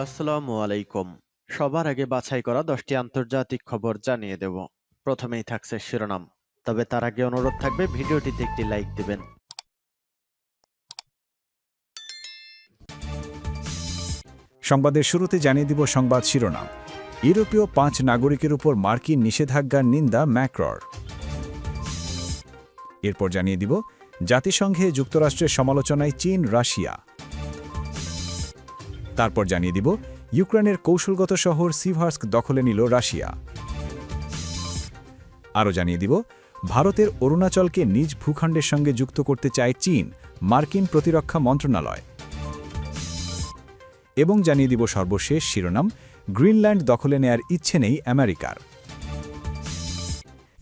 আসসালামু আলাইকুম। সবার আগে বাছাই করা 10টি আন্তর্জাতিক খবর জানিয়ে দেব। প্রথমেই থাকছে শিরোনাম। তবে তার আগে অনুরোধ থাকবে ভিডিওটিতে একটি লাইক দিবেন। সংবাদের শুরুতে জানিয়ে দিব সংবাদ শিরোনাম। ইউরোপীয় 5 নাগরিকের উপর মার্কিন নিষেধাজ্ঞার নিন্দা ম্যাক্রর। এরপর জানিয়ে দিব জাতিসংঘে যুক্তরাষ্ট্রের সমালোচনায় চীন রাশিয়া। তারপর জানিয়ে দিব ইউক্রেনের কৌশলগত শহর সিভার্স্ক দখলে নিল রাশিয়া। আরও জানিয়ে দিব ভারতের অরুণাচলকে নিজ ভূখণ্ডের সঙ্গে যুক্ত করতে চায় চীন, মার্কিন প্রতিরক্ষা মন্ত্রণালয়। এবং জানিয়ে দিব সর্বশেষ শিরোনাম, গ্রিনল্যান্ড দখলে নেয়ার ইচ্ছে নেই আমেরিকার।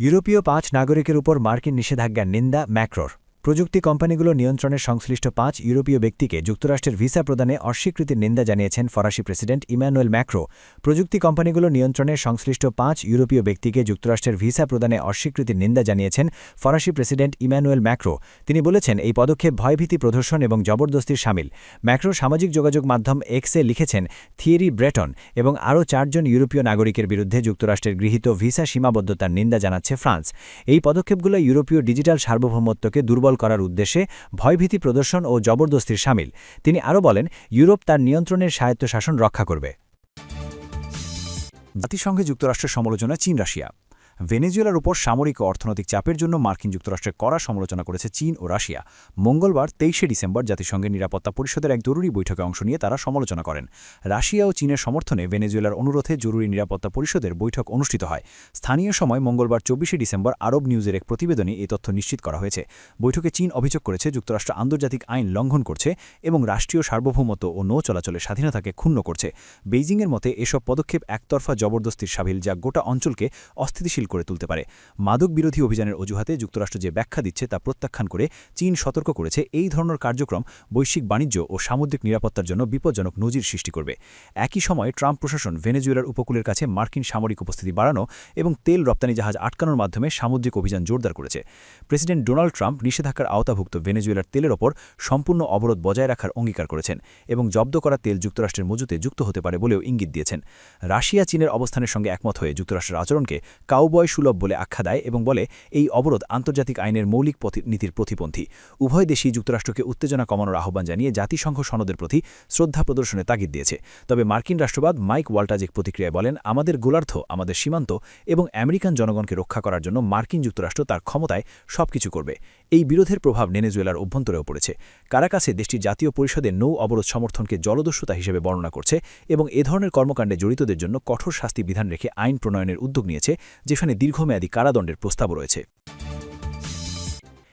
ইউরোপীয় 5 নাগরিকের উপর মার্কিন নিষেধাজ্ঞার নিন্দা ম্যাক্রোর। প্রযুক্তি কোম্পানিগুলো নিয়ন্ত্রণের সংশ্লিষ্ট 5 ইউরোপীয় ব্যক্তিকে যুক্তরাষ্ট্রের ভিসা প্রদানে অস্বীকৃতির নিন্দা জানিয়েছেন ফরাসি প্রেসিডেন্ট ইমানুয়েল ম্যাক্রো। প্রযুক্তি কোম্পানিগুলো নিয়ন্ত্রণের সংশ্লিষ্ট 5 ইউরোপীয় ব্যক্তিকে যুক্তরাষ্ট্রের ভিসা প্রদানে অস্বীকৃতির নিন্দা জানিয়েছেন ফরাসি প্রেসিডেন্ট ইমানুয়েল ম্যাক্রো। তিনি বলেছেন, এই পদক্ষেপ ভয়ভীতি প্রদর্শন এবং জবরদস্তির শামিল। ম্যাক্রো সামাজিক যোগাযোগ মাধ্যম এক্সে লিখেছেন, থিয়েরি ব্রেটন এবং আরও 4 জন ইউরোপীয় নাগরিকের বিরুদ্ধে যুক্তরাষ্ট্রের গৃহীত ভিসা সীমাবদ্ধতার নিন্দা জানাচ্ছে ফ্রান্স। এই পদক্ষেপগুলো ইউরোপীয় ডিজিটাল সার্বভৌমত্বকে দুর্বল করার উদ্দেশ্যে ভয়ভীতি প্রদর্শন ও জবরদস্তির শামিল। তিনি আরও বলেন, ইউরোপ তার নিয়ন্ত্রণের স্বায়ত্তশাসন রক্ষা করবে। জাতিসংঘে যুক্তরাষ্ট্রের সমালোচনা চীন রাশিয়া। ভেনেজুয়েলার উপর সামরিক ও অর্থনৈতিক চাপের জন্য মার্কিন যুক্তরাষ্ট্রের কড়া সমালোচনা করেছে চীন ও রাশিয়া। মঙ্গলবার 23শে ডিসেম্বর জাতিসংঘের নিরাপত্তা পরিষদের এক জরুরি বৈঠকে অংশ নিয়ে তারা সমালোচনা করেন। রাশিয়া ও চীনের সমর্থনে ভেনেজুয়েলার অনুরোধে জরুরি নিরাপত্তা পরিষদের বৈঠক অনুষ্ঠিত হয়। স্থানীয় সময় মঙ্গলবার 24শে ডিসেম্বর আরব নিউজের এক প্রতিবেদনে এই তথ্য নিশ্চিত করা হয়েছে। বৈঠকে চীন অভিযোগ করেছে যুক্তরাষ্ট্র আন্তর্জাতিক আইন লঙ্ঘন করছে এবং রাষ্ট্রীয় সার্বভৌমত্ব ও নৌ চলাচলের স্বাধীনতাকে ক্ষুণ্ণ করছে। বেইজিংয়ের মতে এসব পদক্ষেপ একতরফা জবরদস্তির সাবিল, যা গোটা অঞ্চলকে অস্থিতিশীল করে তুলতে পারে। মাদক বিরোধী অভিযানের অজুহাতে যুক্তরাষ্ট্র যে ব্যাখ্যা দিচ্ছে তা প্রত্যাখ্যান করে চীন সতর্ক করেছে, এই ধরনের কার্যক্রম বৈশ্বিক বাণিজ্য ও সামুদ্রিক নিরাপত্তার জন্য বিপজ্জনক নজির সৃষ্টি করবে। একই সময় ট্রাম্প প্রশাসন ভেনেজুয়েলার উপকূলের কাছে মার্কিন সামরিক উপস্থিতি বাড়ানো এবং তেল রপ্তানি জাহাজ আটকানোর মাধ্যমে সামুদ্রিক অভিযান জোরদার করেছে। প্রেসিডেন্ট ডোনাল্ড ট্রাম্প নিষেধাজ্ঞার আওতাভুক্ত ভেনেজুয়েলার তেলের ওপর সম্পূর্ণ অবরোধ বজায় রাখার অঙ্গীকার করেছেন এবং জব্দ করা তেল যুক্তরাষ্ট্রের মজুতে যুক্ত হতে পারে বলেও ইঙ্গিত দিয়েছেন। রাশিয়া চীনের অবস্থানের সঙ্গে একমত হয়ে যুক্তরাষ্ট্রের আচরণকে কাউবয় সুলভ বলে আখ্যা দেয় এবং বলে, এই অবরোধ আন্তর্জাতিক আইনের মৌলিক নীতির প্রতিপন্থী। উভয় দেশই যুক্তরাষ্ট্রকে উত্তেজনা কমানোর আহ্বান জানিয়ে জাতিসংঘ সনদের প্রতি শ্রদ্ধা প্রদর্শনে তাগিদ দিয়েছে। তবে মার্কিন রাষ্ট্রবাদ মাইক ওয়াল্টাজ এক প্রতিক্রিয়ায় বলেন, আমাদের গোলার্ধ, আমাদের সীমান্ত এবং আমেরিকান জনগণকে রক্ষা করার জন্য মার্কিন যুক্তরাষ্ট্র তার ক্ষমতায় সবকিছু করবে। এই বিরোধের প্রভাব ভেনেজুয়েলার অভ্যন্তরেও পড়েছে। কারাকাসে দেশটির জাতীয় পরিষদের নৌ অবরোধ সমর্থনকে জলদস্যুতা হিসেবে বর্ণনা করছে এবং এ ধরনের কর্মকাণ্ডে জড়িতদের জন্য কঠোর শাস্তি বিধান রেখে আইন প্রণয়নের উদ্যোগ নিয়েছে, যেখানে দীর্ঘমেয়াদী কারাদণ্ডের প্রস্তাবও রয়েছে।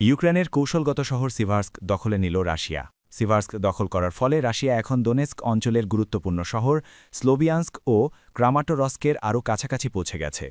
ইউক্রেনের কৌশলগত শহর সিভার্স্ক দখলে নিল রাশিয়া। সিভার্স্ক দখল করার ফলে রাশিয়া এখন দোনেস্ক অঞ্চলের গুরুত্বপূর্ণ শহর স্লোভিয়ান্স্ক ও ক্রামাটোরস্কের আরও কাছাকাছি পৌঁছে গেছে।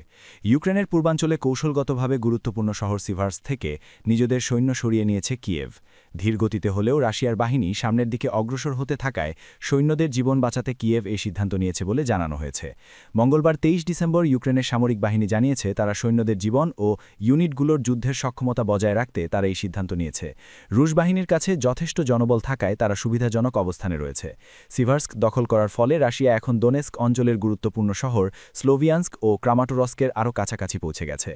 ইউক্রেনের পূর্বাঞ্চলে কৌশলগতভাবে গুরুত্বপূর্ণ শহর সিভার্স্ক থেকে নিজেদের সৈন্য সরিয়ে নিয়েছে কিয়েভ। ধীরগতিতে হলেও রাশিয়ার বাহিনী সামনের দিকে অগ্রসর হতে থাকায় সৈন্যদের জীবন বাঁচাতে কিয়েভ এই সিদ্ধান্ত নিয়েছে বলে জানানো হয়েছে। মঙ্গলবার 23 ডিসেম্বর ইউক্রেনের সামরিক বাহিনী জানিয়েছে, তারা সৈন্যদের জীবন ও ইউনিটগুলোর যুদ্ধের সক্ষমতা বজায় রাখতে তারা এই সিদ্ধান্ত নিয়েছে। রুশ বাহিনীর কাছে যথেষ্ট জনবল থাকায় তারা সুবিধাজনক অবস্থানে রয়েছে। সিভার্স্ক দখল করার ফলে রাশিয়া এখন দোনেস্ক অঞ্চলের গুরুত্বপূর্ণ শহর স্লোভিয়ান্স্ক ও ক্রামাটোরস্কের আরও কাছাকাছি পৌঁছে গেছে।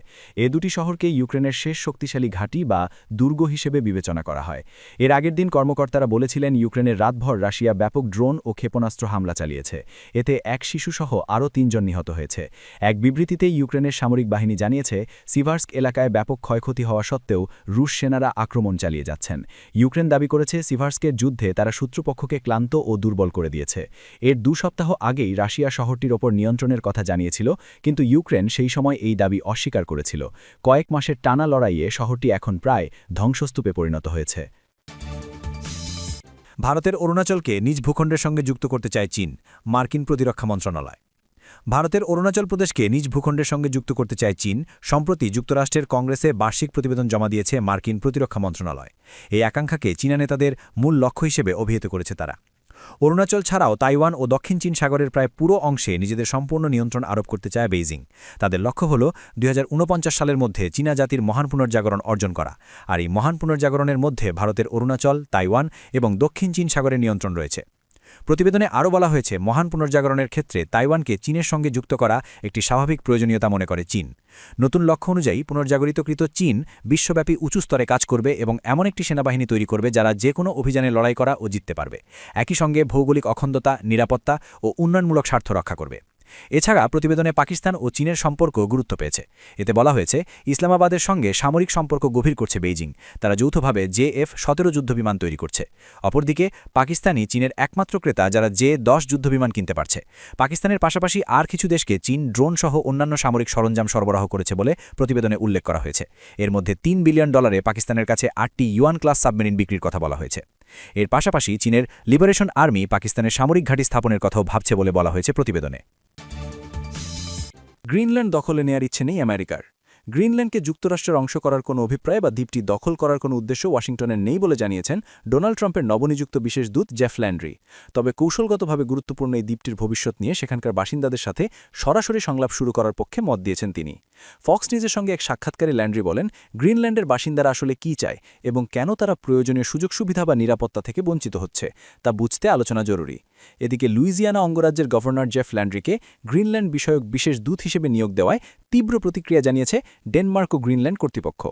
এ দুটি শহরকে ইউক্রেনের শেষ শক্তিশালী ঘাঁটি বা দুর্গ হিসেবে বিবেচনা করা হয়। এর আগের দিন কর্মকর্তারা বলেছিলেন, ইউক্রেনের রাতভর রাশিয়া ব্যাপক ড্রোন ও ক্ষেপণাস্ত্র হামলা চালিয়েছে। এতে এক শিশুসহ আরও 3 জন নিহত হয়েছে। এক বিবৃতিতে ইউক্রেনের সামরিক বাহিনী জানিয়েছে, সিভার্স্ক এলাকায় ব্যাপক ক্ষয়ক্ষতি হওয়া সত্ত্বেও রুশ সেনারা আক্রমণ চালিয়ে যাচ্ছেন। ইউক্রেন দাবি করেছে, সিভার্স্কের যুদ্ধে তারা শত্রুপক্ষকে ক্লান্ত ও দুর্বল করে দিয়েছে। এর 2 সপ্তাহ আগেই রাশিয়া শহরটির ওপর নিয়ন্ত্রণের কথা জানিয়েছিল, কিন্তু ইউক্রেন সেই সময় এই দাবি অস্বীকার করেছিল। কয়েক মাসের টানা লড়াইয়ে শহরটি এখন প্রায় ধ্বংসস্তূপে পরিণত হয়েছে। ভারতের অরুণাচলকে নিজ ভূখণ্ডের সঙ্গে যুক্ত করতে চায় চীন, মার্কিন প্রতিরক্ষা মন্ত্রণালয়। ভারতের অরুণাচল প্রদেশকে নিজ ভূখণ্ডের সঙ্গে যুক্ত করতে চায় চীন। সম্প্রতি যুক্তরাষ্ট্রের কংগ্রেসে বার্ষিক প্রতিবেদন জমা দিয়েছে মার্কিন প্রতিরক্ষা মন্ত্রণালয়। এই আকাঙ্ক্ষাকে চীনা নেতাদের মূল লক্ষ্য হিসেবে অভিহিত করেছে তারা। অরুণাচল ছাড়াও তাইওয়ান ও দক্ষিণ চীন সাগরের প্রায় পুরো অংশে নিজেদের সম্পূর্ণ নিয়ন্ত্রণ আরোপ করতে চায় বেইজিং। তাদের লক্ষ্য হল 2049 সালের মধ্যে চীনা জাতির মহান পুনর্জাগরণ অর্জন করা। আর এই মহান পুনর্জাগরণের মধ্যে ভারতের অরুণাচল, তাইওয়ান এবং দক্ষিণ চীন সাগরের নিয়ন্ত্রণ রয়েছে। প্রতিবেদনে আরও বলা হয়েছে মহান পুনর্জাগরণের ক্ষেত্রে তাইওয়ানকে চীনের সঙ্গে যুক্ত করা একটি স্বাভাবিক প্রয়োজনীয়তা মনে করে চীন। নতুন লক্ষ্য অনুযায়ী পুনর্জাগরিতকৃত চীন বিশ্বব্যাপী উঁচু স্তরে কাজ করবে এবং এমন একটি সেনাবাহিনী তৈরি করবে যারা যে কোনো অভিযানে লড়াই করা ও জিততে পারবে, একই সঙ্গে ভৌগোলিক অখণ্ডতা, নিরাপত্তা ও উন্নয়নমূলক স্বার্থ রক্ষা করবে। এছাড়া প্রতিবেদনে পাকিস্তান ও চীনের সম্পর্ক গুরুত্ব পেয়েছে। এতে বলা হয়েছে ইসলামাবাদের সঙ্গে সামরিক সম্পর্ক গভীর করছে বেইজিং। তারা যৌথভাবে JF-17 যুদ্ধবিমান তৈরি করছে। অপরদিকে পাকিস্তানই চীনের একমাত্র ক্রেতা যারা J-10 যুদ্ধবিমান কিনতে পারছে। পাকিস্তানের পাশাপাশি আর কিছু দেশকে চীন ড্রোন সহ অন্যান্য সামরিক সরঞ্জাম সরবরাহ করেছে বলে প্রতিবেদনে উল্লেখ করা হয়েছে। এর মধ্যে $3 বিলিয়ন পাকিস্তানের কাছে 8টি ইউয়ান ক্লাস সাবমেরিন বিক্রির কথা বলা হয়েছে। এর পাশাপাশি চীনের লিবারেশন আর্মি পাকিস্তানের সামরিক ঘাঁটি স্থাপনের কথাও ভাবছে বলে বলা হয়েছে প্রতিবেদনে। গ্রিনল্যান্ড দখলে নেয়ার ইচ্ছে নেই আমেরিকার। গ্রিনল্যান্ডকে যুক্তরাষ্ট্রের অংশ করার কোনো অভিপ্রায় বা দ্বীপটি দখল করার কোনো উদ্দেশ্য ওয়াশিংটনের নেই বলে জানিয়েছেন ডোনাল্ড ট্রাম্পের নবনিযুক্ত বিশেষ দূত জেফ ল্যান্ড্রি। তবে কৌশলগতভাবে গুরুত্বপূর্ণ এই দ্বীপটির ভবিষ্যৎ নিয়ে সেখানকার বাসিন্দাদের সাথে সরাসরি সংলাপ শুরু করার পক্ষে মত দিয়েছেন তিনি। ফক্স নিউজের সঙ্গে এক সাক্ষাৎকারে ল্যান্ড্রি বলেন, গ্রিনল্যান্ডের বাসিন্দারা আসলে কী চায় এবং কেন তারা প্রয়োজনীয় সুযোগ সুবিধা বা নিরাপত্তা থেকে বঞ্চিত হচ্ছে তা বুঝতে আলোচনা জরুরি। এদিকে লুইজিয়ানা অঙ্গরাজ্যের গভর্নর জেফ ল্যান্ড্রিকে গ্রিনল্যান্ড বিষয়ক বিশেষ দূত হিসেবে নিয়োগ দেওয়ায় তীব্র প্রতিক্রিয়া জানিয়েছে ডেনমার্ক ও গ্রিনল্যান্ড কর্তৃপক্ষ।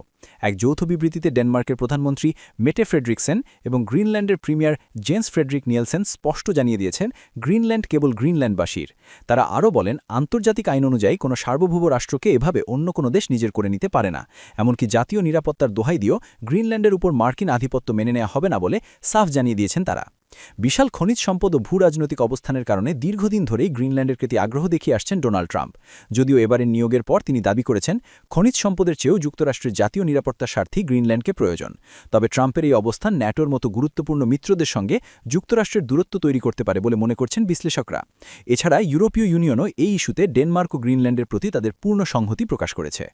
এক যৌথ বিবৃতিতে ডেনমার্কের প্রধানমন্ত্রী মেটে ফ্রেডরিকসেন এবং গ্রিনল্যান্ডের প্রিমিয়ার জেন্স ফ্রেডরিক নিয়েলসেন স্পষ্ট জানিয়ে দিয়েছেন গ্রিনল্যান্ড কেবল গ্রিনল্যান্ডবাসীর। তারা আরও বলেন, আন্তর্জাতিক আইন অনুযায়ী কোনো সার্বভৌম রাষ্ট্রকে এভাবে অন্য কোনো দেশ নিজের করে নিতে পারে না। এমনকি জাতীয় নিরাপত্তার দোহাই দিয়েও গ্রিনল্যান্ডের উপর মার্কিন আধিপত্য মেনে নেওয়া হবে না বলে সাফ জানিয়ে দিয়েছেন তারা। বিশাল খনিজ সম্পদ ও ভূরাজনৈতিক অবস্থানের কারণে দীর্ঘদিন ধরেই গ্রিনল্যান্ডের প্রতি আগ্রহ দেখিয়ে আসছেন ডোনাল্ড ট্রাম্প। যদিও এবারের নিয়োগের পর তিনি দাবি করেছেন খনিজ সম্পদের চেয়েও যুক্তরাষ্ট্রের জাতীয় নিরাপত্তার স্বার্থেই গ্রিনল্যান্ডকে প্রয়োজন। তবে ট্রাম্পের এই অবস্থান ন্যাটোর মতো গুরুত্বপূর্ণ মিত্রদের সঙ্গে যুক্তরাষ্ট্রের দূরত্ব তৈরি করতে পারে বলে মনে করছেন বিশ্লেষকরা। এছাড়া ইউরোপীয় ইউনিয়নও এই ইস্যুতে ডেনমার্ক ও গ্রিনল্যান্ডের প্রতি তাদের পূর্ণ সংহতি প্রকাশ করেছে।